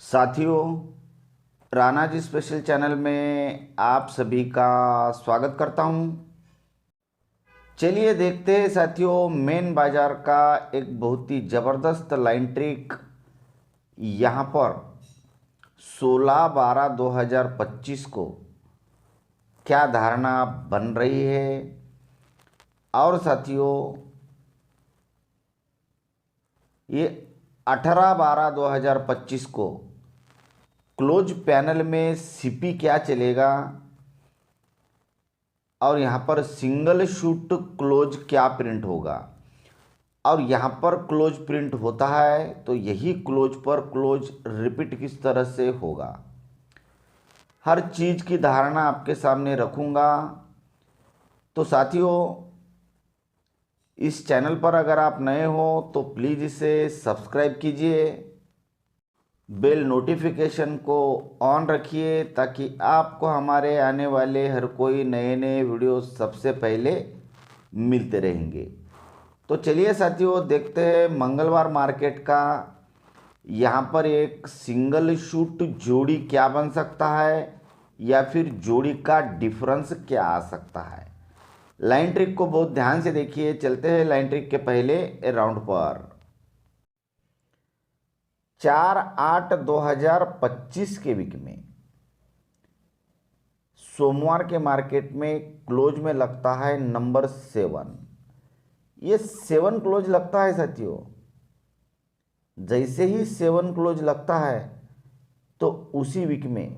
साथियों, Rana ji special channel में आप सभी का स्वागत करता हूं। चलिए देखते हैं साथियों, मेन बाजार का एक बहुत ही ज़बरदस्त लाइन ट्रिक यहां पर 16/12/2025 को क्या धारणा बन रही है। और साथियों, ये 18/12/2025 को क्लोज पैनल में सीपी क्या चलेगा और यहाँ पर सिंगल शूट क्लोज क्या प्रिंट होगा। और यहाँ पर क्लोज प्रिंट होता है तो यही क्लोज पर क्लोज रिपीट किस तरह से होगा, हर चीज़ की धारणा आपके सामने रखूँगा। तो साथियों, इस चैनल पर अगर आप नए हो तो प्लीज़ इसे सब्सक्राइब कीजिए, बेल नोटिफिकेशन को ऑन रखिए ताकि आपको हमारे आने वाले हर कोई नए नए वीडियो सबसे पहले मिलते रहेंगे। तो चलिए साथियों, देखते हैं मंगलवार मार्केट का यहाँ पर एक सिंगल शूट जोड़ी क्या बन सकता है या फिर जोड़ी का डिफरेंस क्या आ सकता है। लाइन ट्रिक को बहुत ध्यान से देखिए। चलते हैं लाइन ट्रिक के पहले राउंड पर। 4/8/2025 के वीक में सोमवार के मार्केट में क्लोज में लगता है नंबर 7। ये 7 क्लोज लगता है साथियों। जैसे ही 7 क्लोज लगता है तो उसी वीक में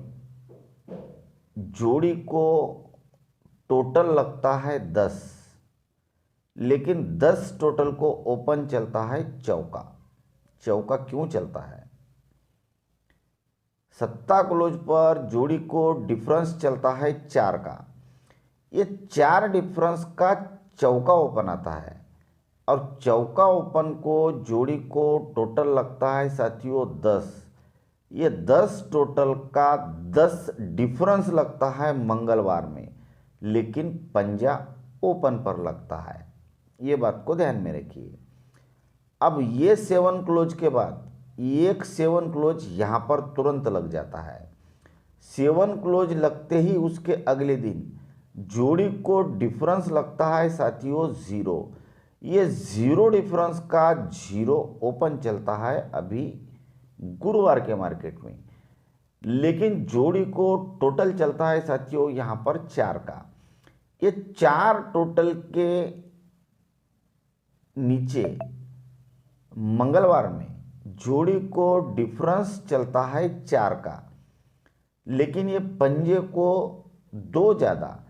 जोड़ी को टोटल लगता है 10, लेकिन 10 टोटल को ओपन चलता है चौका। चौका क्यों चलता है? सत्ता क्लोज पर जोड़ी को डिफरेंस चलता है 4 का। ये 4 डिफरेंस का चौका ओपन आता है और चौका ओपन को जोड़ी को टोटल लगता है साथियों 10। ये 10 टोटल का 10 डिफरेंस लगता है मंगलवार में, लेकिन पंजा ओपन पर लगता है। ये बात को ध्यान में रखिए। अब ये 7 क्लोज के बाद एक 7 क्लोज यहाँ पर तुरंत लग जाता है। 7 क्लोज लगते ही उसके अगले दिन जोड़ी को डिफरेंस लगता है साथियों 0। ये 0 डिफरेंस का 0 ओपन चलता है अभी गुरुवार के मार्केट में, लेकिन जोड़ी को टोटल चलता है साथियों यहाँ पर 4 का। ये 4 टोटल के नीचे मंगलवार में जोड़ी को डिफरेंस चलता है 4 का, लेकिन ये पंजे को 2 ज़्यादा।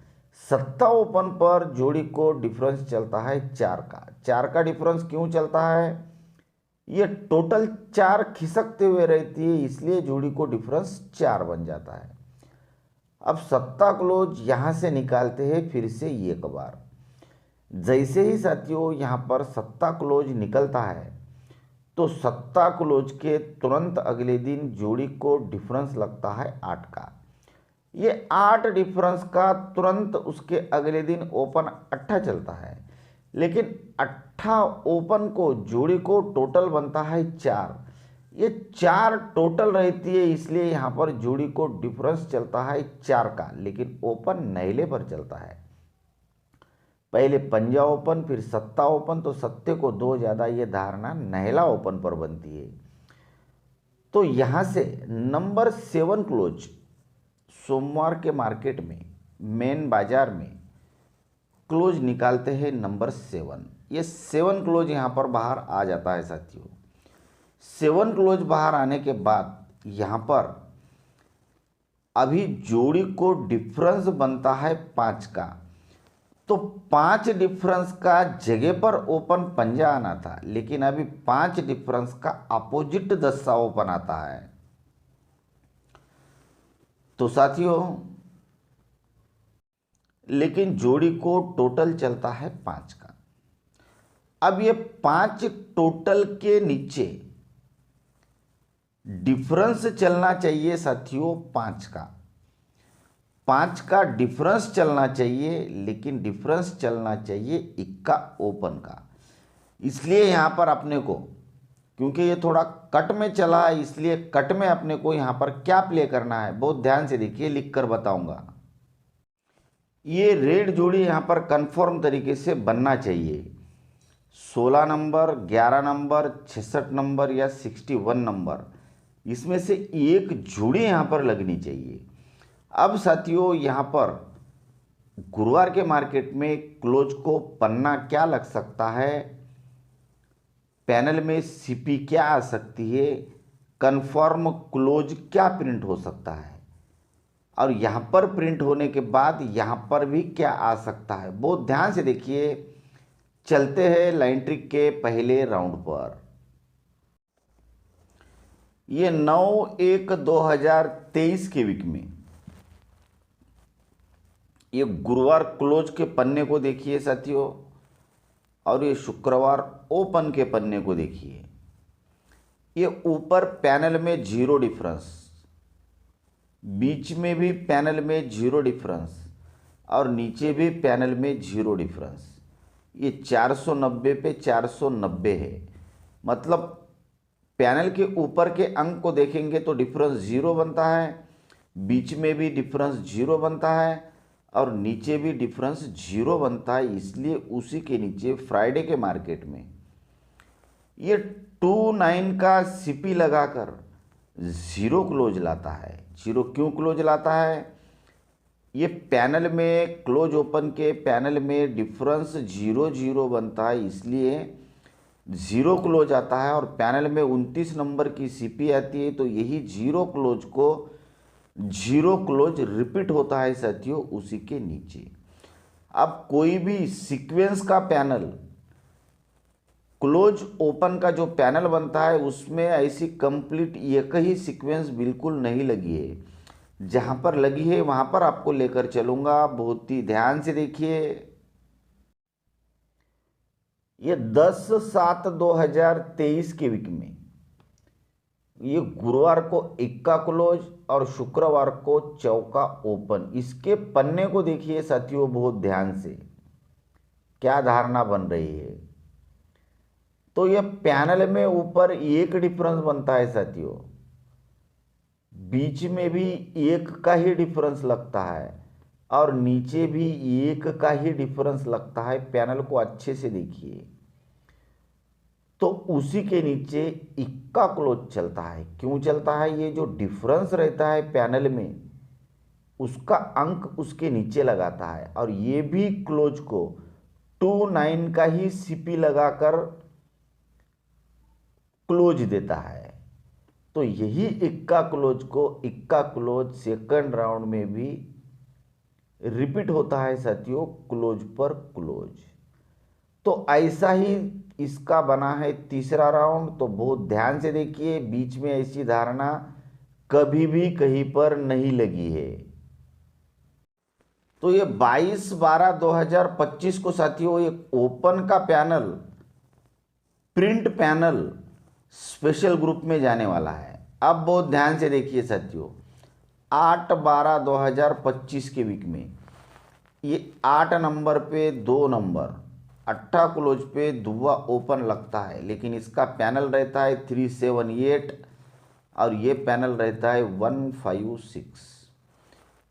सत्ता ओपन पर जोड़ी को डिफरेंस चलता है 4 का। 4 का डिफरेंस क्यों चलता है? ये टोटल 4 खिसकते हुए रहती है, इसलिए जोड़ी को डिफरेंस 4 बन जाता है। अब सत्ता क्लोज यहाँ से निकालते हैं फिर से एक बार। जैसे ही साथियों यहाँ पर सत्ता क्लोज निकलता है तो सत्ता क्लोज के तुरंत अगले दिन जोड़ी को डिफरेंस लगता है 8 का। ये 8 डिफरेंस का तुरंत उसके अगले दिन ओपन 8 चलता है, लेकिन 8 ओपन को जोड़ी को टोटल बनता है 4। ये 4 टोटल रहती है, इसलिए यहाँ पर जोड़ी को डिफरेंस चलता है 4 का, लेकिन ओपन नैले पर चलता है। पहले पंजा ओपन फिर सत्ता ओपन, तो सत्ते को 2 ज़्यादा, ये धारणा नहला ओपन पर बनती है। तो यहाँ से नंबर 7 क्लोज सोमवार के मार्केट में मेन बाजार में क्लोज निकालते हैं नंबर 7। ये 7 क्लोज यहाँ पर बाहर आ जाता है साथियों। 7 क्लोज बाहर आने के बाद यहाँ पर अभी जोड़ी को डिफरेंस बनता है 5 का। तो 5 डिफरेंस का जगह पर ओपन पंजा आना था, लेकिन अभी 5 डिफरेंस का अपोजिट दस्ता ओपन आता है। तो साथियों, लेकिन जोड़ी को टोटल चलता है 5 का। अब ये 5 टोटल के नीचे डिफरेंस चलना चाहिए साथियों 5 का। 5 का डिफरेंस चलना चाहिए, लेकिन डिफरेंस चलना चाहिए इक्का ओपन का। इसलिए यहाँ पर अपने को क्योंकि ये थोड़ा कट में चला है, इसलिए कट में अपने को यहाँ पर क्या प्ले करना है बहुत ध्यान से देखिए, लिख कर बताऊंगा। ये रेड जोड़ी यहाँ पर कंफर्म तरीके से बनना चाहिए। 16 नंबर, 11 नंबर, 66 नंबर या 61 नंबर, इसमें से एक जोड़ी यहाँ पर लगनी चाहिए। अब साथियों यहाँ पर गुरुवार के मार्केट में क्लोज को पन्ना क्या लग सकता है, पैनल में सीपी क्या आ सकती है, कन्फर्म क्लोज क्या प्रिंट हो सकता है, और यहाँ पर प्रिंट होने के बाद यहाँ पर भी क्या आ सकता है, बहुत ध्यान से देखिए। चलते हैं लाइन ट्रिक के पहले राउंड पर। ये 9/1/2023 के वीक में ये गुरुवार क्लोज के पन्ने को देखिए साथियों, और ये शुक्रवार ओपन के पन्ने को देखिए। ये ऊपर पैनल में जीरो डिफरेंस, बीच में भी पैनल में जीरो डिफरेंस, और नीचे भी पैनल में जीरो डिफरेंस। ये 490 पे 490 है, मतलब पैनल के ऊपर के अंक को देखेंगे तो डिफरेंस जीरो बनता है, बीच में भी डिफरेंस जीरो बनता है, और नीचे भी डिफरेंस जीरो बनता है। इसलिए उसी के नीचे फ्राइडे के मार्केट में ये 29 का सीपी लगाकर जीरो क्लोज लाता है। जीरो क्यों क्लोज लाता है, ये पैनल में क्लोज ओपन के पैनल में डिफरेंस जीरो जीरो बनता है, इसलिए जीरो क्लोज आता है। और पैनल में 29 नंबर की सीपी आती है, तो यही जीरो क्लोज को जीरो क्लोज रिपीट होता है साथियों उसी के नीचे। अब कोई भी सीक्वेंस का पैनल, क्लोज ओपन का जो पैनल बनता है उसमें ऐसी कंप्लीट एक ही सीक्वेंस बिल्कुल नहीं लगी है। जहां पर लगी है वहां पर आपको लेकर चलूंगा, बहुत ही ध्यान से देखिए। ये 10/7/2023 के वीक में ये गुरुवार को इक्का क्लोज और शुक्रवार को चौका ओपन, इसके पन्ने को देखिए साथियों बहुत ध्यान से, क्या धारणा बन रही है। तो ये पैनल में ऊपर एक डिफरेंस बनता है साथियों, बीच में भी एक का ही डिफरेंस लगता है, और नीचे भी एक का ही डिफरेंस लगता है। पैनल को अच्छे से देखिए, तो उसी के नीचे इक्का क्लोज चलता है। क्यों चलता है, ये जो डिफरेंस रहता है पैनल में उसका अंक उसके नीचे लगाता है, और ये भी क्लोज को 29 का ही सीपी लगाकर क्लोज देता है। तो यही इक्का क्लोज को इक्का क्लोज सेकंड राउंड में भी रिपीट होता है साथियों, क्लोज पर क्लोज। तो ऐसा ही इसका बना है तीसरा राउंड, तो बहुत ध्यान से देखिए, बीच में ऐसी धारणा कभी भी कहीं पर नहीं लगी है। तो ये 22/12/2025 को साथियों एक ओपन का panel, print panel special group में जाने वाला है। अब बहुत ध्यान से देखिए साथियों, 8/12/2025 के वीक में ये 8 नंबर पे 2 नंबर 8 क्लोज पे दुआ ओपन लगता है, लेकिन इसका पैनल रहता है 378 और ये पैनल रहता है 156।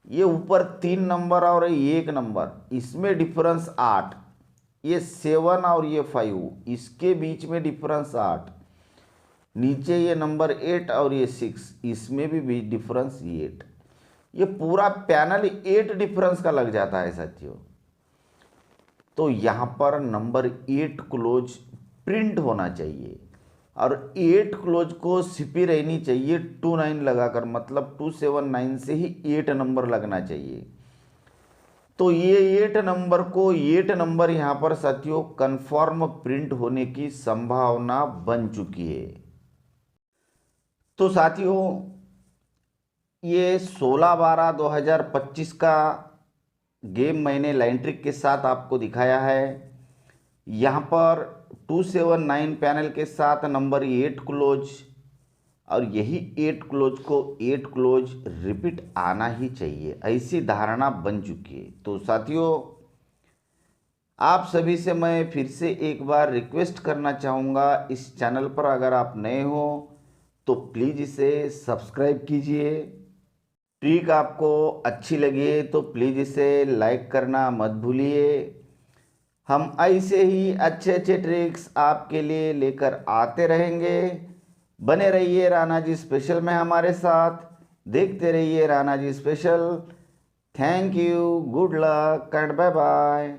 ये ऊपर 3 नंबर और 1 नंबर, इसमें डिफरेंस 8, ये 7 और ये 5, इसके बीच में डिफरेंस 8, नीचे ये नंबर 8 और ये 6, इसमें भी डिफरेंस 8। ये पूरा पैनल 8 डिफरेंस का लग जाता है साथियों। तो यहाँ पर नंबर 8 क्लोज प्रिंट होना चाहिए, और 8 क्लोज को सीपी रहनी चाहिए 29 लगाकर, मतलब 279 से ही 8 नंबर लगना चाहिए। तो ये 8 नंबर को 8 नंबर यहाँ पर साथियों कन्फर्म प्रिंट होने की संभावना बन चुकी है। तो साथियों ये 16/12/2025 का गेम मैंने लाइन ट्रिक के साथ आपको दिखाया है। यहाँ पर 279 पैनल के साथ नंबर 8 क्लोज, और यही 8 क्लोज को 8 क्लोज रिपीट आना ही चाहिए, ऐसी धारणा बन चुकी है। तो साथियों आप सभी से मैं फिर से एक बार रिक्वेस्ट करना चाहूँगा, इस चैनल पर अगर आप नए हो तो प्लीज़ इसे सब्सक्राइब कीजिए। ट्रिक आपको अच्छी लगी तो प्लीज़ इसे लाइक करना मत भूलिए। हम ऐसे ही अच्छे अच्छे ट्रिक्स आपके लिए लेकर आते रहेंगे। बने रहिए राणा जी स्पेशल में हमारे साथ, देखते रहिए Rana ji special. Thank you, good luck and bye bye.